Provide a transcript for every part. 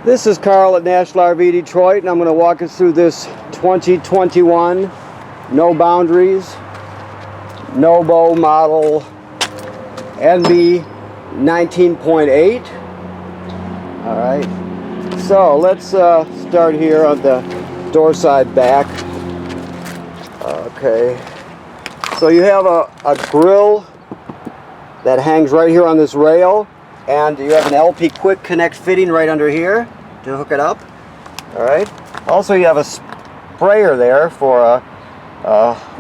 This is Carl at National RV Detroit, and I'm going to walk us through this 2021 No Boundaries Nobo model NB 19.8. Alright, so let's start here on the door side back. Okay, so you have a grill that hangs right here on this rail, and you have an LP quick connect fitting right under here to hook it up. Alright, also you have a sprayer there for a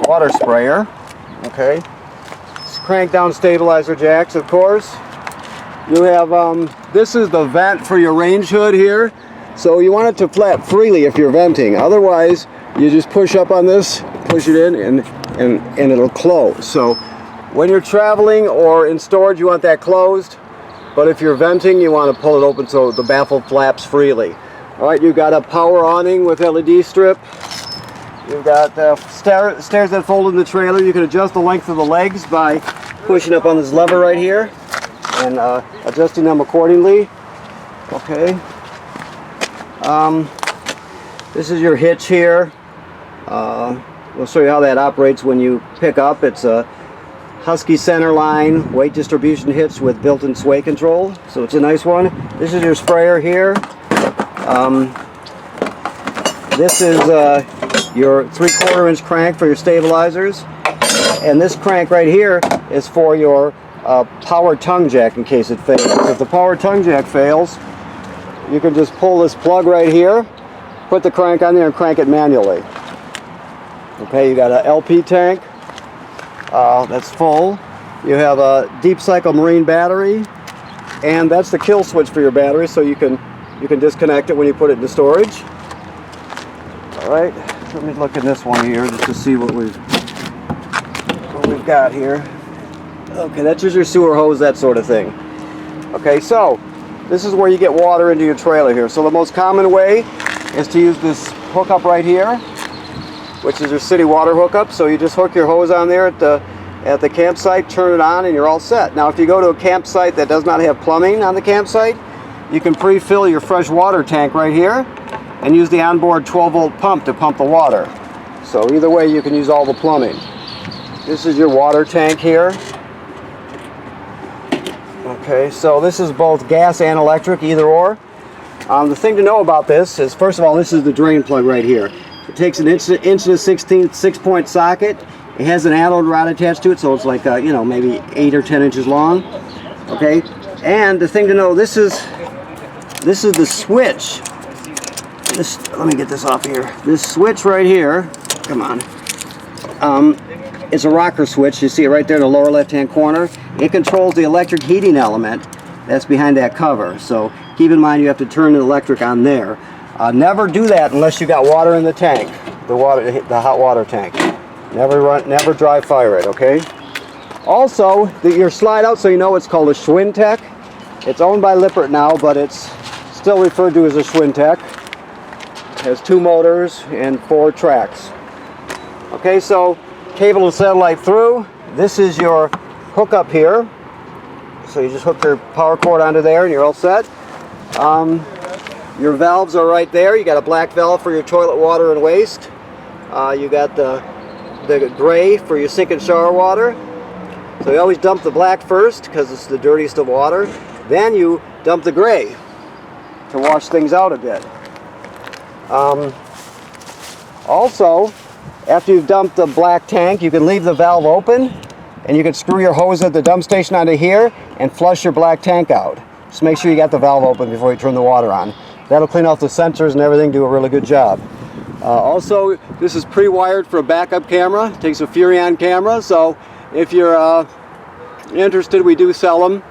water sprayer. Okay, it's crank down stabilizer jacks, of course. You have this is the vent for your range hood here, so you want it to flap freely if you're venting. Otherwise you just push up on this, push it in, and it'll close. So when you're traveling or in storage, you want that closed, but if you're venting, you want to pull it open so the baffle flaps freely. Alright, you've got a power awning with LED strip. You've got stairs that fold in the trailer. You can adjust the length of the legs by pushing up on this lever right here and adjusting them accordingly. Okay. This is your hitch here. We'll show you how that operates when you pick up. It's a Husky centerline weight distribution hitch with built-in sway control, so it's a nice one. This is your sprayer here. This is your 3/4 inch crank for your stabilizers, and this crank right here is for your power tongue jack in case it fails. If the power tongue jack fails, you can just pull this plug right here, put the crank on there, and crank it manually. Okay, you got an LP tank that's full. You have a deep cycle marine battery, and that's the kill switch for your battery, so you can disconnect it when you put it into storage. All right, let me look at this one here just to see what we've got here. Okay, that's just your sewer hose, that sort of thing. Okay, so this is where you get water into your trailer here. So the most common way is to use this hookup right here, which is your city water hookup. So you just hook your hose on there at the campsite, turn it on, and you're all set. Now if you go to a campsite that does not have plumbing on the campsite, you can pre-fill your fresh water tank right here and use the onboard 12-volt pump to pump the water. So either way you can use all the plumbing. This is your water tank here. Okay, so this is both gas and electric, either or. The thing to know about this is, first of all, this is the drain plug right here. It takes an inch and a 16th 6-point socket. It has an anode rod attached to it, so it's like you know, maybe 8 or 10 inches long. Okay, and the thing to know, this is the switch. Let me get this off here. This switch right here, come on. It's a rocker switch. You see it right there in the lower left-hand corner. It controls the electric heating element that's behind that cover. So keep in mind you have to turn the electric on there. Never do that unless you got water in the tank, the hot water tank. Never dry fire it, okay? Also, your slide out, so you know, it's called a Schwintek. It's owned by Lippert now, but it's still referred to as a Schwintek. It has 2 motors and 4 tracks. Okay, so cable and satellite through. This is your hookup here. So you just hook your power cord onto there and you're all set. Your valves are right there. You got a black valve for your toilet water and waste. You got the gray for your sink and shower water. So you always dump the black first because it's the dirtiest of water. Then you dump the gray to wash things out a bit. Also, after you've dumped the black tank, you can leave the valve open and you can screw your hose at the dump station onto here and flush your black tank out. Just make sure you got the valve open before you turn the water on. That'll clean off the sensors and everything, do a really good job. Also, this is pre-wired for a backup camera. It takes a Furrion camera, so if you're interested, we do sell them,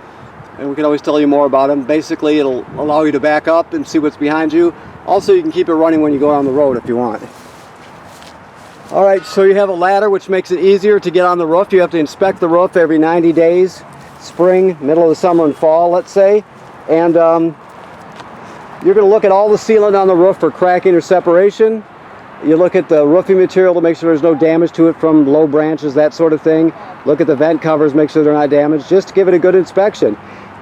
and we can always tell you more about them. Basically, it'll allow you to back up and see what's behind you. Also, you can keep it running when you go down the road if you want. Alright, so you have a ladder, which makes it easier to get on the roof. You have to inspect the roof every 90 days, spring, middle of the summer, and fall, let's say. And you're going to look at all the sealant on the roof for cracking or separation. You look at the roofing material to make sure there's no damage to it from low branches, that sort of thing. Look at the vent covers, make sure they're not damaged, just to give it a good inspection.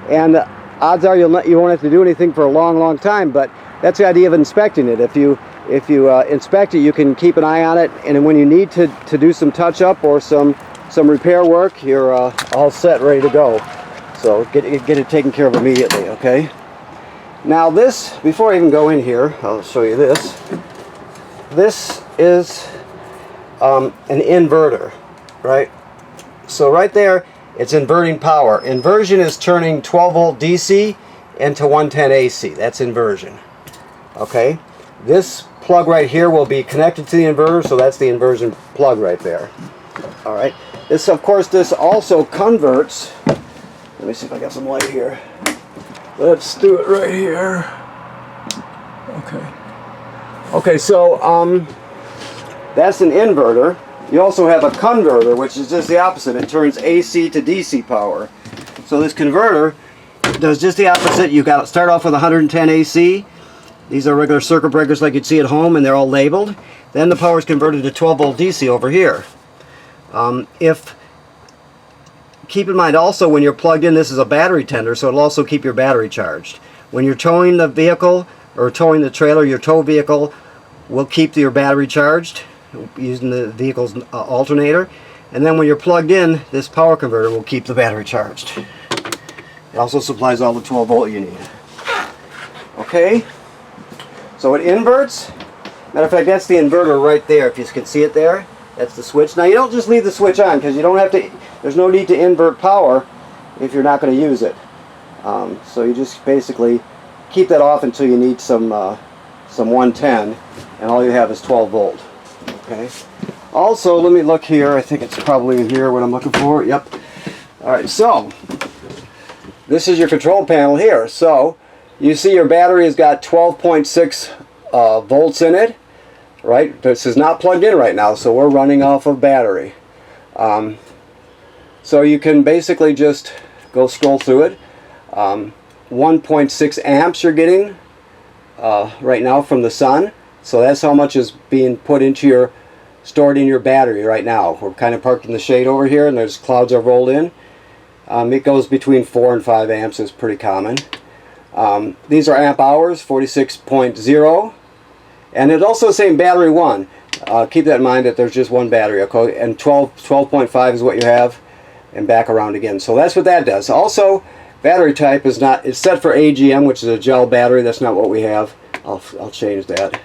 And odds are you won't have to do anything for a long time, but that's the idea of inspecting it. If you inspect it, you can keep an eye on it, and when you need to do some touch-up or some repair work, you're all set, ready to go. So get it taken care of immediately, okay? Now this, before I even go in here, I'll show you this. This is an inverter, right? So right there, it's inverting power. Inversion is turning 12 volt DC into 110 AC. That's inversion. Okay? This plug right here will be connected to the inverter, so that's the inversion plug right there. Alright. This, of course, this also converts. Let me see if I got some light here. Let's do it right here. Okay. Okay, so that's an inverter. You also have a converter, which is just the opposite. It turns AC to DC power. So this converter does just the opposite. You got to start off with 110 AC. These are regular circuit breakers like you'd see at home, and they're all labeled. Then the power is converted to 12 volt DC over here. Keep in mind also, when you're plugged in, this is a battery tender, so it'll also keep your battery charged. When you're towing the vehicle or towing the trailer, your tow vehicle will keep your battery charged using the vehicle's alternator. And then when you're plugged in, this power converter will keep the battery charged. It also supplies all the 12 volt you need. Okay, so it inverts. Matter of fact, that's the inverter right there. If you can see it there, that's the switch. Now you don't just leave the switch on, because you don't have to. There's no need to invert power if you're not going to use it. So you just basically keep that off until you need some 110, and all you have is 12 volt. Okay. Also, let me look here. I think it's probably in here what I'm looking for. Yep. All right. So this is your control panel here. So you see your battery has got 12.6 volts in it. Right. This is not plugged in right now, so we're running off of battery. So you can basically just go scroll through it. 1.6 amps you're getting right now from the sun. So that's how much is being stored in your battery right now. We're kind of parked in the shade over here, and there's clouds are rolled in. It goes between 4 and 5 amps is pretty common. These are amp hours, 46.0. And it's also saying battery 1. Keep that in mind that there's just one battery, okay? And 12.5 is what you have, and back around again. So that's what that does. Also, battery type is not, it's set for AGM, which is a gel battery. That's not what we have. I'll change that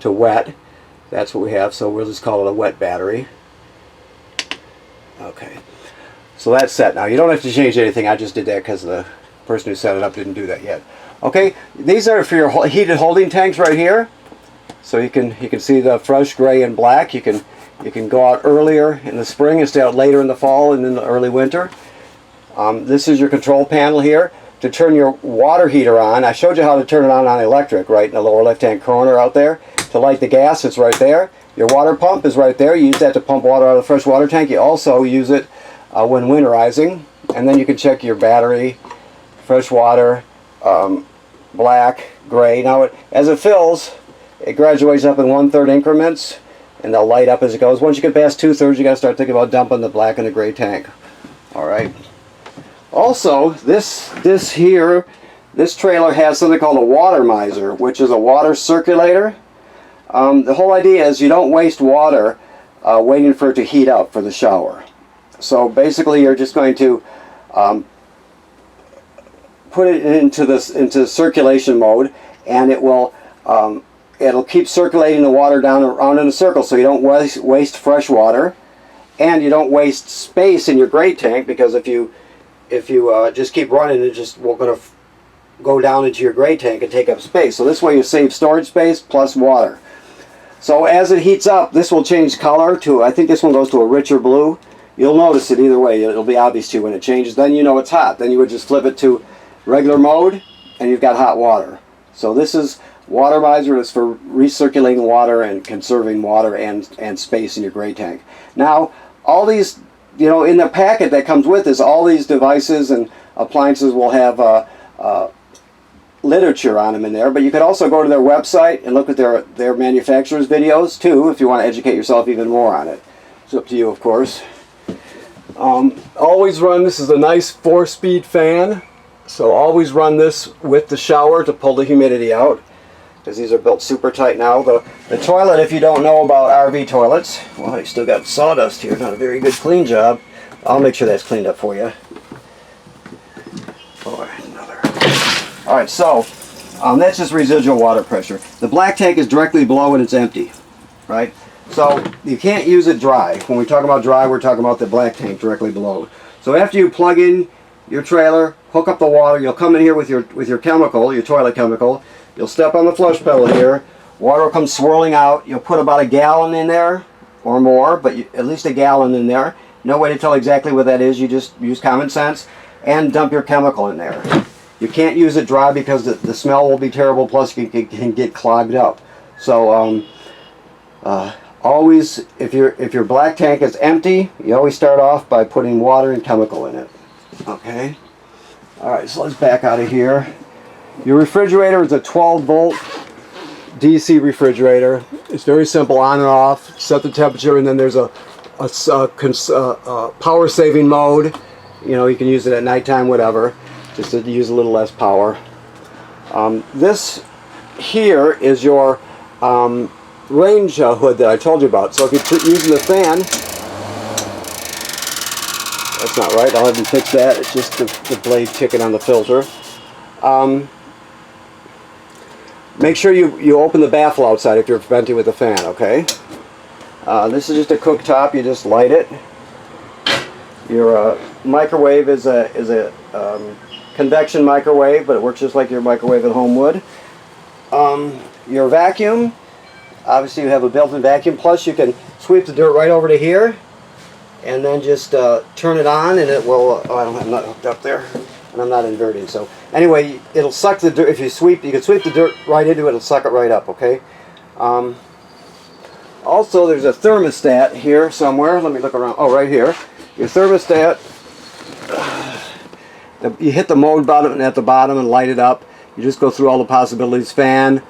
to wet. That's what we have, so we'll just call it a wet battery. Okay, so that's set. Now you don't have to change anything. I just did that because the person who set it up didn't do that yet. Okay, these are for your heated holding tanks right here. So you can see the fresh gray and black. You can go out earlier in the spring and stay out later in the fall and in the early winter. This is your control panel here to turn your water heater on. I showed you how to turn it on electric, right in the lower left-hand corner out there. To light the gas, it's right there. Your water pump is right there. You use that to pump water out of the fresh water tank. You also use it when winterizing. And then you can check your battery, fresh water, black, gray. Now, as it fills, it graduates up in 1/3 increments, and they'll light up as it goes. Once you get past 2/3, you got to start thinking about dumping the black and the gray tank. All right. Also, this trailer has something called a water miser, which is a water circulator. The whole idea is you don't waste water waiting for it to heat up for the shower. So basically, you're just going to put it into circulation mode, and it will it'll keep circulating the water down around in a circle, so you don't waste fresh water, and you don't waste space in your gray tank, because if you just keep running, it just will going to go down into your gray tank and take up space. So this way you save storage space plus water. So as it heats up, this will change color to, I think this one goes to a richer blue. You'll notice it either way. It'll be obvious to you when it changes. Then you know it's hot. Then you would just flip it to regular mode, and you've got hot water. So this is water miser. It's for recirculating water and conserving water and space in your gray tank. Now, all these, in the packet that comes with this, all these devices and appliances will have literature on them in there, but you could also go to their website and look at their manufacturer's videos too, if you want to educate yourself even more on it. It's up to you, of course. Always run, this is a nice 4-speed fan, So always run this with the shower to pull the humidity out, because these are built super tight now. The toilet, if you don't know about RV toilets, well, I still got sawdust here, not a very good clean job. I'll make sure that's cleaned up for you. Alright, so that's just residual water pressure. The black tank is directly below and it's empty, right? So you can't use it dry. When we talk about dry, we're talking about the black tank directly below. So after you plug in your trailer, hook up the water, you'll come in here with your chemical, your toilet chemical. You'll step on the flush pedal here. Water will come swirling out. You'll put about a gallon in there or more, but at least a gallon in there. No way to tell exactly what that is. You just use common sense and dump your chemical in there. You can't use it dry because the smell will be terrible, plus it can get clogged up. So always, if your black tank is empty, you always start off by putting water and chemical in it. Okay? Alright, so let's back out of here. Your refrigerator is a 12-volt DC refrigerator. It's very simple, on and off. Set the temperature, and then there's a power-saving mode. You know, you can use it at nighttime, whatever, just to use a little less power. This here is your range hood that I told you about. So if you're using the fan, that's not right, I'll have you fix that. It's just the blade ticking on the filter. Make sure you open the baffle outside if you're venting with the fan, okay? This is just a cooktop, you just light it. Your microwave is a convection microwave, but it works just like your microwave at home would. Your vacuum, obviously you have a built-in vacuum, plus you can sweep the dirt right over to here, and then just turn it on, and it will, I'm not hooked up there, and I'm not inverting, so anyway, it'll suck the dirt. If you can sweep the dirt right into it, it'll suck it right up, okay? Also, there's a thermostat here somewhere. Let me look around. Oh, right here. Your thermostat, you hit the mode button at the bottom and light it up. You just go through all the possibilities: fan,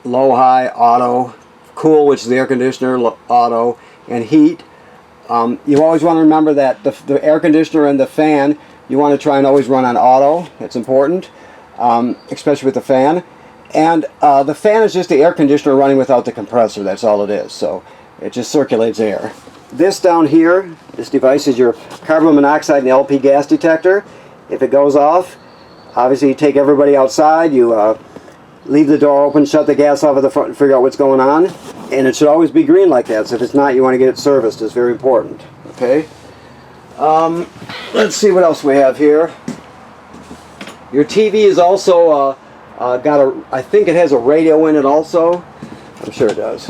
low, high, auto, cool, which is the air conditioner, auto, and heat. You always want to remember that the air conditioner and the fan, you want to try and always run on auto. It's important, especially with the fan. And the fan is just the air conditioner running without the compressor. That's all it is. So it just circulates air. This down here, this device is your carbon monoxide and LP gas detector. If it goes off, obviously you take everybody outside, you leave the door open, shut the gas off at the front and figure out what's going on. And it should always be green like that. So if it's not, you want to get it serviced. It's very important. Okay? Let's see what else we have here. Your TV is also I think it has a radio in it also. I'm sure it does.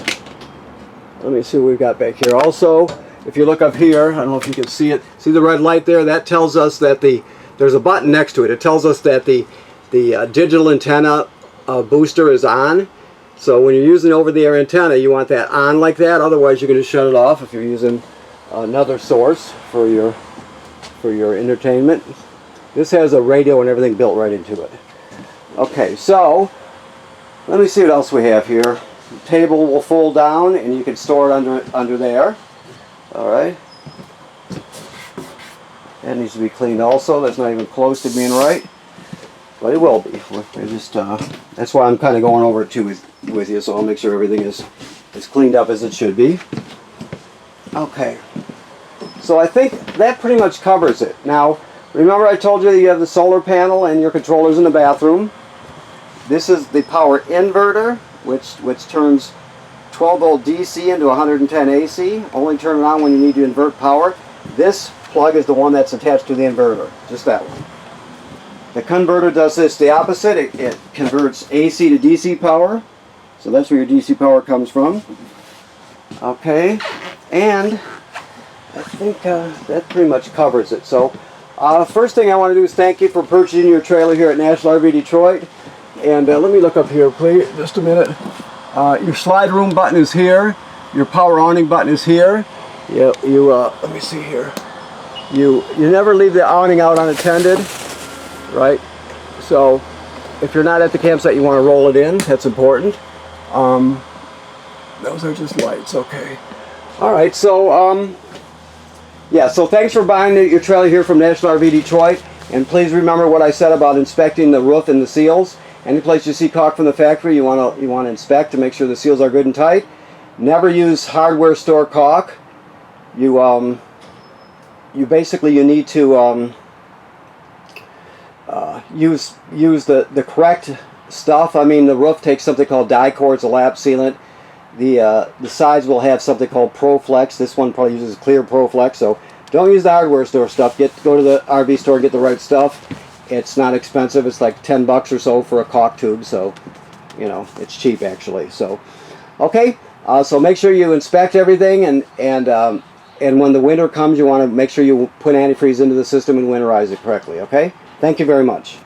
Let me see what we've got back here. Also, if you look up here, I don't know if you can see it. See the red light there? That tells us that there's a button next to it. It tells us that the digital antenna booster is on. So when you're using over-the-air antenna, you want that on like that. Otherwise, you're going to shut it off if you're using another source for your entertainment. This has a radio and everything built right into it. Okay, so let me see what else we have here. The table will fold down, and you can store it under there. All right. That needs to be cleaned also. That's not even close to being right, but it will be. We're just that's why I'm kind of going over it too with you, so I'll make sure everything is as cleaned up as it should be. Okay. So I think that pretty much covers it. Now, remember I told you that you have the solar panel and your controllers in the bathroom. This is the power inverter, which turns 12-volt DC into 110 AC. Only turn it on when you need to invert power. This plug is the one that's attached to the inverter, just that one. The converter does this the opposite. It converts AC to DC power. So that's where your DC power comes from. Okay, and I think that pretty much covers it. So first thing I want to do is thank you for purchasing your trailer here at National RV Detroit. And let me look up here, please, just a minute. Your slide room button is here. Your power awning button is here. Let me see here. You never leave the awning out unattended, right? So if you're not at the campsite, you want to roll it in. That's important. Those are just lights, okay. All right, so yeah, so thanks for buying your trailer here from National RV Detroit. And please remember what I said about inspecting the roof and the seals. Any place you see caulk from the factory, you want to inspect to make sure the seals are good and tight. Never use hardware store caulk. You basically need to use the correct stuff. I mean, the roof takes something called Dicor, it's a lap sealant. The sides will have something called ProFlex. This one probably uses clear ProFlex, so don't use the hardware store stuff. Go to the RV store and get the right stuff. It's not expensive. It's like 10 bucks or so for a caulk tube, so you know, it's cheap actually. So okay, so make sure you inspect everything, and when the winter comes, you want to make sure you put antifreeze into the system and winterize it correctly. Okay, thank you very much.